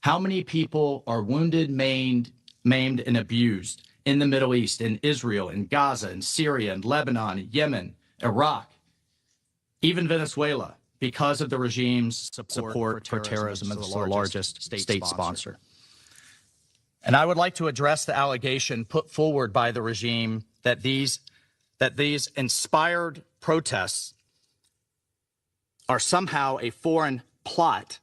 How many people are wounded, maimed, and abused in the Middle East, in Israel, in Gaza, in Syria, in Lebanon, Yemen, Iraq, even Venezuela, because of the regime's support for terrorism as the largest state sponsor? And I would like to address the allegation put forward by the regime that these inspired protests are somehow a foreign plot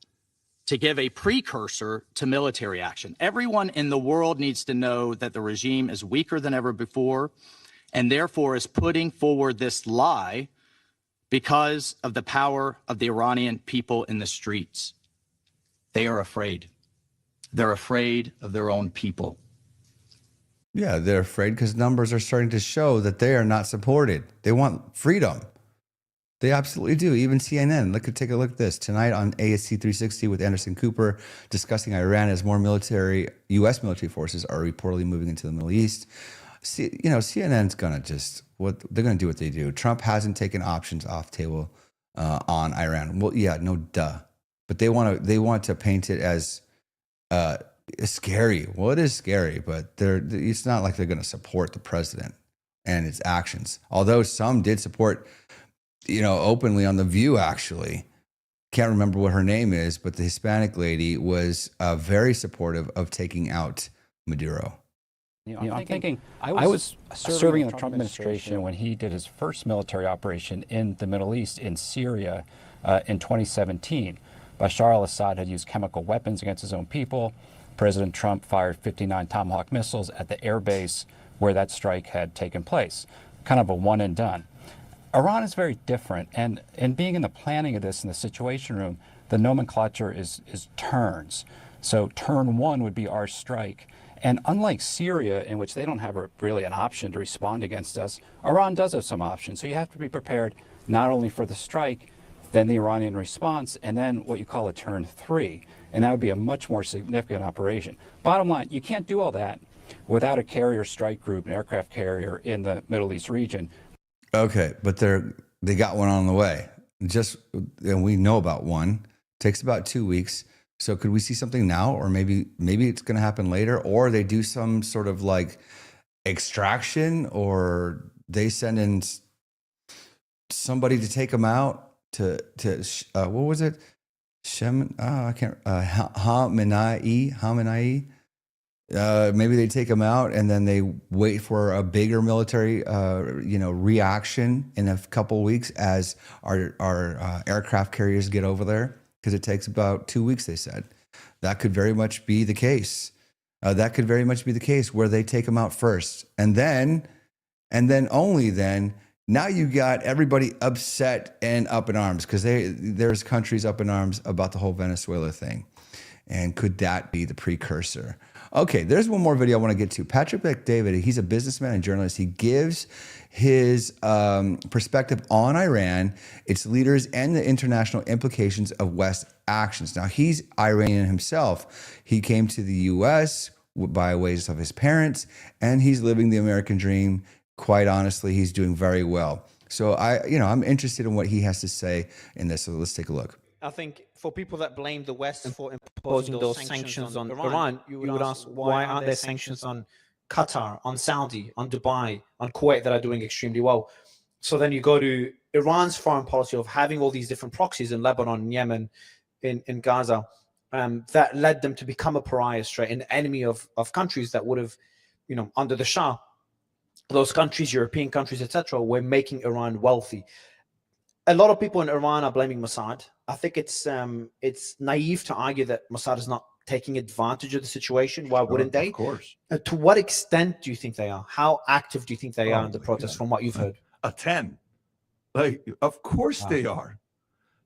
to give a precursor to military action. Everyone in the world needs to know that the regime is weaker than ever before and therefore is putting forward this lie because of the power of the Iranian people in the streets. They are afraid. They're afraid of their own people. Yeah, they're afraid because numbers are starting to show that they are not supported. They want freedom. They absolutely do. Even CNN. Take a look at this. Tonight on ASC 360 with Anderson Cooper discussing Iran as more U.S. military forces are reportedly moving into the Middle East. CNN's going to they're going to do what they do. Trump hasn't taken options off table on Iran. Well, yeah, no duh. But they want to paint it as scary. Well, it is scary, but it's not like they're going to support the president and its actions. Although some did support openly on The View, actually. Can't remember what her name is, but the Hispanic lady was very supportive of taking out Maduro. I'm thinking I was serving in the Trump administration when he did his first military operation in the Middle East, in Syria, in 2017. Bashar al-Assad had used chemical weapons against his own people. President Trump fired 59 Tomahawk missiles at the air base where that strike had taken place. Kind of a one and done. Iran is very different, and being in the planning of this in the Situation Room, the nomenclature is turns. So turn one would be our strike. And unlike Syria, in which they don't have really an option to respond against us, Iran does have some options. So you have to be prepared not only for the strike, then the Iranian response, and then what you call a turn three. And that would be a much more significant operation. Bottom line, you can't do all that without a carrier strike group, an aircraft carrier in the Middle East region. Okay, but they got one on the way. And we know about one. Takes about 2 weeks. So could we see something now, or maybe it's going to happen later, or they do some sort of like extraction, or they send in somebody to take them out to what was it? Khamenei. Maybe they take them out and then they wait for a bigger military, reaction in a couple of weeks as our aircraft carriers get over there, because it takes about 2 weeks. They said that could very much be the case. That could very much be the case where they take them out first, and then only then. Now you got everybody upset and up in arms because there's countries up in arms about the whole Venezuela thing. And could that be the precursor? Okay, there's one more video I want to get to. Patrick Bet-David, he's a businessman and journalist. He gives his perspective on Iran, its leaders, and the international implications of West actions. Now, he's Iranian himself. He came to the U.S. by ways of his parents, and he's living the American dream. Quite honestly, he's doing very well. So I'm interested in what he has to say in this. So let's take a look. I think for people that blame the West for imposing those sanctions on Iran, you would ask, why aren't there sanctions on Qatar, on Saudi, on Dubai, on Kuwait that are doing extremely well? So then you go to Iran's foreign policy of having all these different proxies in Lebanon, in Yemen, in Gaza, that led them to become a pariah, straight, an enemy of countries that would have, under the Shah, those countries, European countries, etc., were making Iran wealthy. A lot of people in Iran are blaming Mossad. I think it's naive to argue that Mossad is not taking advantage of the situation. Why wouldn't they? Of course. To what extent do you think they are? How active do you think they are in the protests, from what you've heard? A 10. Of course they are.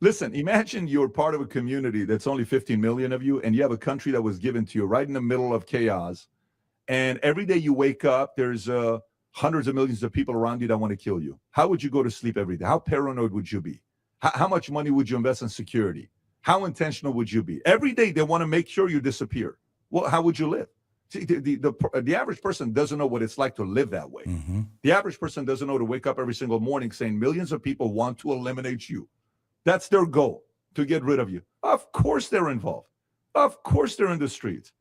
Listen, imagine you're part of a community that's only 15 million of you, and you have a country that was given to you right in the middle of chaos. And every day you wake up, there's hundreds of millions of people around you that want to kill you. How would you go to sleep every day? How paranoid would you be? How much money would you invest in security? How intentional would you be? Every day they want to make sure you disappear. Well, how would you live? See, the average person doesn't know what it's like to live that way. Mm-hmm. The average person doesn't know to wake up every single morning saying millions of people want to eliminate you. That's their goal, to get rid of you. Of course they're involved. Of course they're in the streets.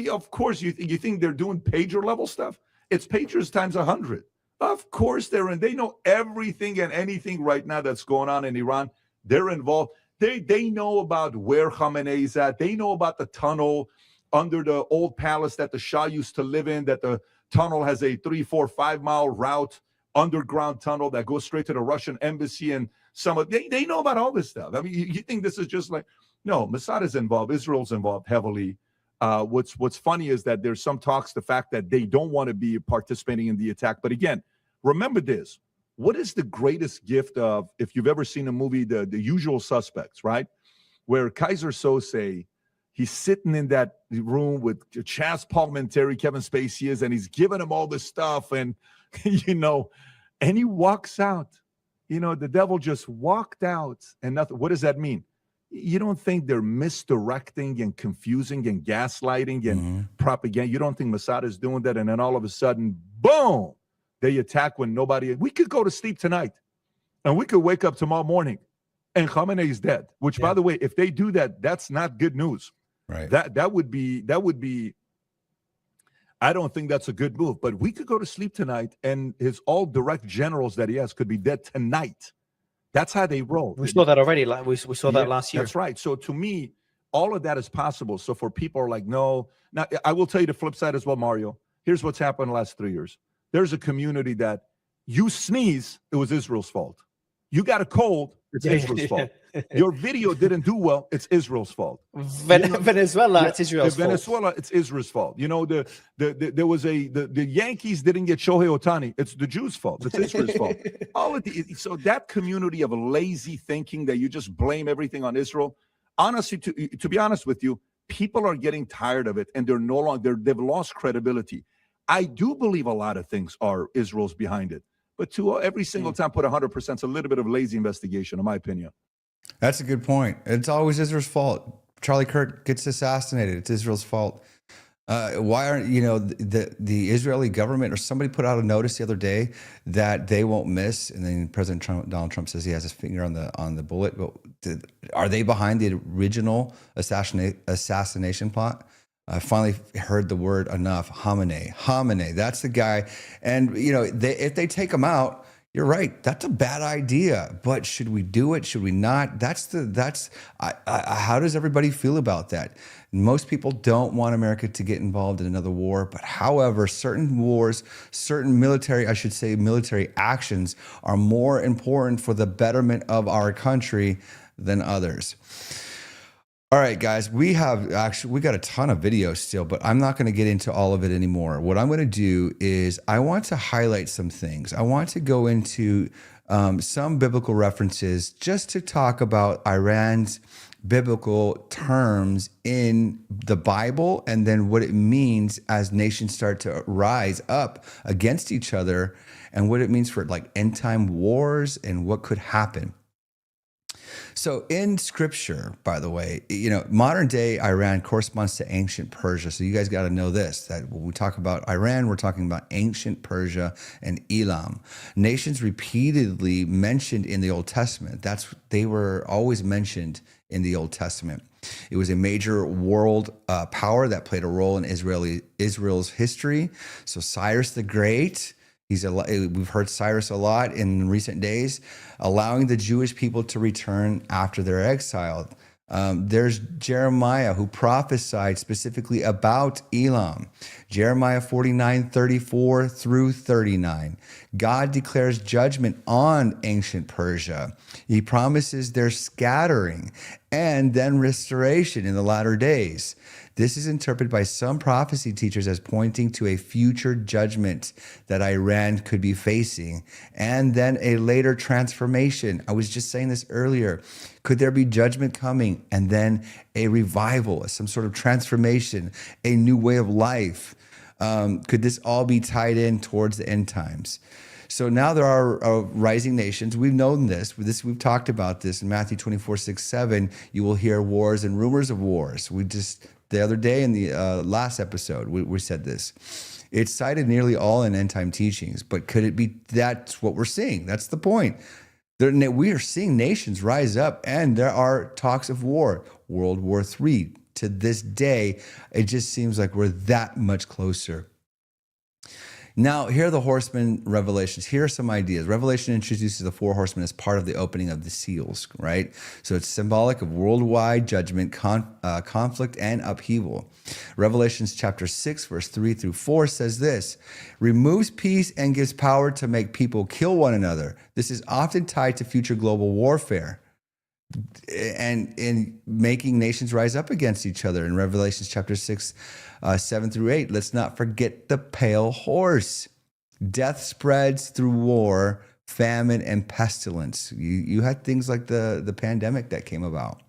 Of course you think they're doing pager level stuff? It's pagers times 100. Of course they're in. They know everything and anything right now that's going on in Iran. They're involved. They know about where Khamenei is at. They know about the tunnel under the old palace that the Shah used to live in, that the tunnel has a 3, 4, 5 mile route, underground tunnel that goes straight to the Russian embassy, and they know about all this stuff. I mean, you think this is just like, no, Mossad is involved. Israel's involved heavily. What's funny is that there's some talks, the fact that they don't want to be participating in the attack. But again, remember this. What is the greatest gift of, if you've ever seen a movie, The Usual Suspects, right? Where Kaiser Sose, he's sitting in that room with Chaz Palminteri, Kevin Spacey is, and he's giving him all this stuff. And, and he walks out. The devil just walked out and nothing. What does that mean? You don't think they're misdirecting and confusing and gaslighting and propaganda? You don't think Mossad is doing that? And then all of a sudden, boom, they attack when nobody. We could go to sleep tonight, and we could wake up tomorrow morning, and Khamenei is dead. Which, by the way, if they do that, that's not good news. Right. That would be. I don't think that's a good move. But we could go to sleep tonight, and his all direct generals that he has could be dead tonight. That's how they roll. We saw that already. We saw that last year. That's right. So to me, all of that is possible. So for people who are like, no. Now, I will tell you the flip side as well, Mario. Here's what's happened in the last 3 years. There's a community that you sneeze, it was Israel's fault. You got a cold, it's Israel's fault. Your video didn't do well. It's Israel's fault. Venezuela, it's Israel's fault. Venezuela, it's Israel's fault. You know, there was the Yankees didn't get Shohei Ohtani. It's the Jews' fault. It's Israel's fault. All of so that community of lazy thinking that you just blame everything on Israel. Honestly, to be honest with you, people are getting tired of it, and they're no longer they've lost credibility. I do believe a lot of things are Israel's behind it, but to every single time put 100%, it's a little bit of lazy investigation, in my opinion. That's a good point. It's always Israel's fault. Charlie Kirk gets assassinated. It's Israel's fault. Why aren't the Israeli government or somebody put out a notice the other day that they won't miss, and then Donald Trump says he has his finger on the bullet. But are they behind the original assassination plot? I finally heard the word enough. Khamenei. That's the guy. And if they take him out, you're right. That's a bad idea. But should we do it? Should we not? How does everybody feel about that? Most people don't want America to get involved in another war. But however, certain wars, certain military actions are more important for the betterment of our country than others. All right, guys, we got a ton of videos still, but I'm not going to get into all of it anymore. What I'm going to do is I want to highlight some things. I want to go into some biblical references just to talk about Iran's biblical terms in the Bible, and then what it means as nations start to rise up against each other, and what it means for like end time wars and what could happen. So in scripture, by the way, modern day Iran corresponds to ancient Persia. So you guys got to know this, that when we talk about Iran, we're talking about ancient Persia and Elam. Nations repeatedly mentioned in the Old Testament. They were always mentioned in the Old Testament. It was a major world power that played a role in Israel's history. So Cyrus the Great, we've heard Cyrus a lot in recent days, allowing the Jewish people to return after their exile. There's Jeremiah, who prophesied specifically about Elam. Jeremiah 49:34 through 39. God declares judgment on ancient Persia. He promises their scattering and then restoration in the latter days. This is interpreted by some prophecy teachers as pointing to a future judgment that Iran could be facing, and then a later transformation. I was just saying this earlier. Could there be judgment coming and then a revival, some sort of transformation, a new way of life? Could this all be tied in towards the end times? So now there are rising nations. We've known this. We've talked about this in Matthew 24:6-7. You will hear wars and rumors of wars. The other day in the last episode, we said this. It's cited nearly all in end time teachings, but could it be that's what we're seeing? That's the point. We are seeing nations rise up, and there are talks of war, World War III. To this day, it just seems like we're that much closer. Now, here are the horsemen revelations. Here are some ideas. Revelation introduces the four horsemen as part of the opening of the seals, right? So it's symbolic of worldwide judgment, conflict, and upheaval. Revelations chapter 6, verse 3 through 4 says this: removes peace and gives power to make people kill one another. This is often tied to future global warfare and in making nations rise up against each other. In Revelation chapter 6, 7 through 8, let's not forget the pale horse. Death spreads through war, famine, and pestilence. You had things like the pandemic that came about.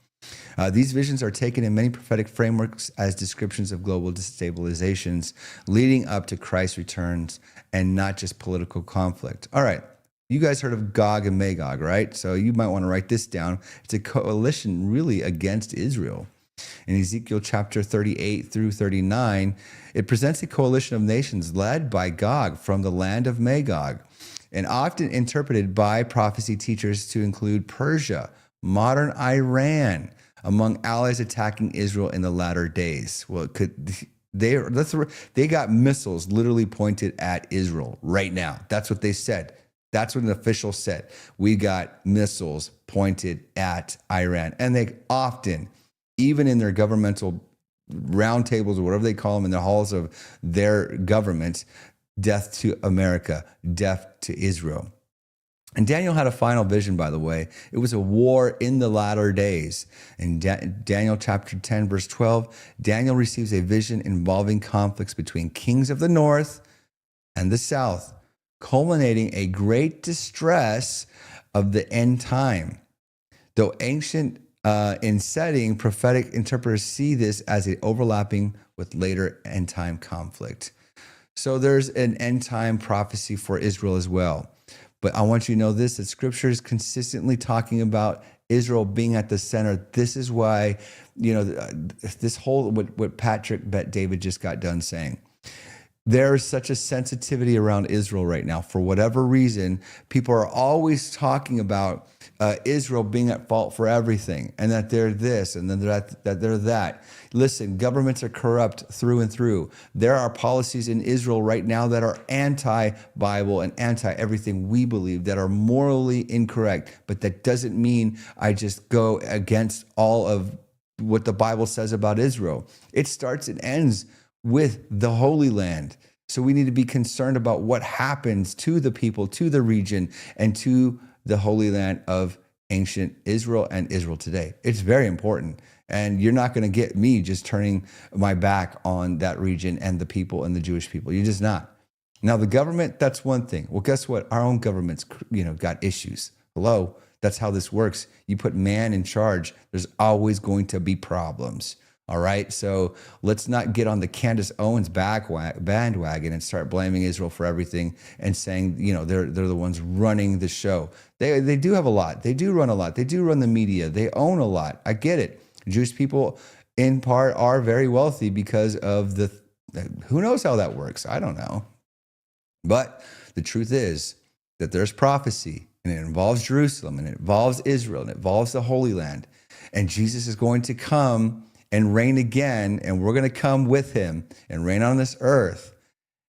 These visions are taken in many prophetic frameworks as descriptions of global destabilizations leading up to Christ's returns, and not just political conflict. All right. You guys heard of Gog and Magog, right? So you might want to write this down. It's a coalition really against Israel. In Ezekiel chapter 38 through 39, it presents a coalition of nations led by Gog from the land of Magog, and often interpreted by prophecy teachers to include Persia, modern Iran, among allies attacking Israel in the latter days. Well, they got missiles literally pointed at Israel right now. That's what they said. That's what an official said. We got missiles pointed at Iran. And they often, even in their governmental roundtables or whatever they call them in the halls of their governments, death to America, death to Israel. And Daniel had a final vision, by the way. It was a war in the latter days. In Daniel chapter 10, verse 12, Daniel receives a vision involving conflicts between kings of the north and the south, culminating a great distress of the end time. Though ancient in setting, prophetic interpreters see this as an overlapping with later end time conflict. So there's an end time prophecy for Israel as well. But I want you to know this, that scripture is consistently talking about Israel being at the center. This is why, this whole, what Patrick Bet David just got done saying. There is such a sensitivity around Israel right now. For whatever reason, people are always talking about Israel being at fault for everything, and that they're this, and then that they're that. Listen, governments are corrupt through and through. There are policies in Israel right now that are anti-Bible and anti-everything we believe, that are morally incorrect. But that doesn't mean I just go against all of what the Bible says about Israel. It starts and ends with the Holy Land. So we need to be concerned about what happens to the people, to the region, and to the Holy Land of ancient Israel and Israel today. It's very important. And you're not going to get me just turning my back on that region and the people and the Jewish people. You're just not. Now, the government, that's one thing. Well, guess what? Our own government's, got issues. Hello? That's how this works. You put man in charge, there's always going to be problems. All right, so let's not get on the Candace Owens bandwagon and start blaming Israel for everything and saying, they're the ones running the show. They do have a lot. They do run a lot. They do run the media. They own a lot. I get it. Jewish people, in part, are very wealthy because of who knows how that works? I don't know. But the truth is that there's prophecy, and it involves Jerusalem, and it involves Israel, and it involves the Holy Land. And Jesus is going to come and reign again, and we're going to come with him and reign on this earth.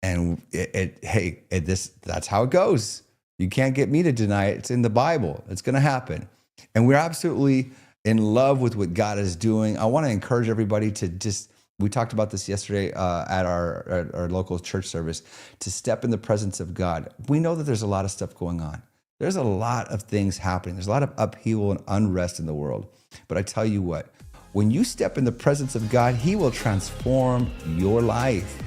And that's how it goes. You can't get me to deny it. It's in the Bible. It's going to happen. And we're absolutely in love with what God is doing. I want to encourage everybody to we talked about this yesterday at our local church service, to step in the presence of God. We know that there's a lot of stuff going on. There's a lot of things happening. There's a lot of upheaval and unrest in the world. But I tell you what, when you step in the presence of God, he will transform your life.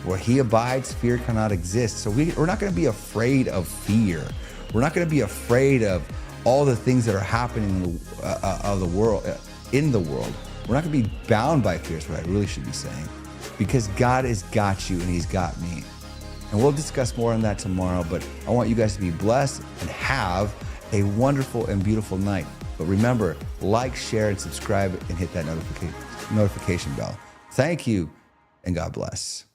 Where he abides, fear cannot exist. So we're not going to be afraid of fear. We're not going to be afraid of all the things that are happening in the world. We're not going to be bound by fear, is what I really should be saying. Because God has got you and he's got me. And we'll discuss more on that tomorrow, but I want you guys to be blessed and have a wonderful and beautiful night. But remember, like, share, and subscribe, and hit that notification bell. Thank you, and God bless.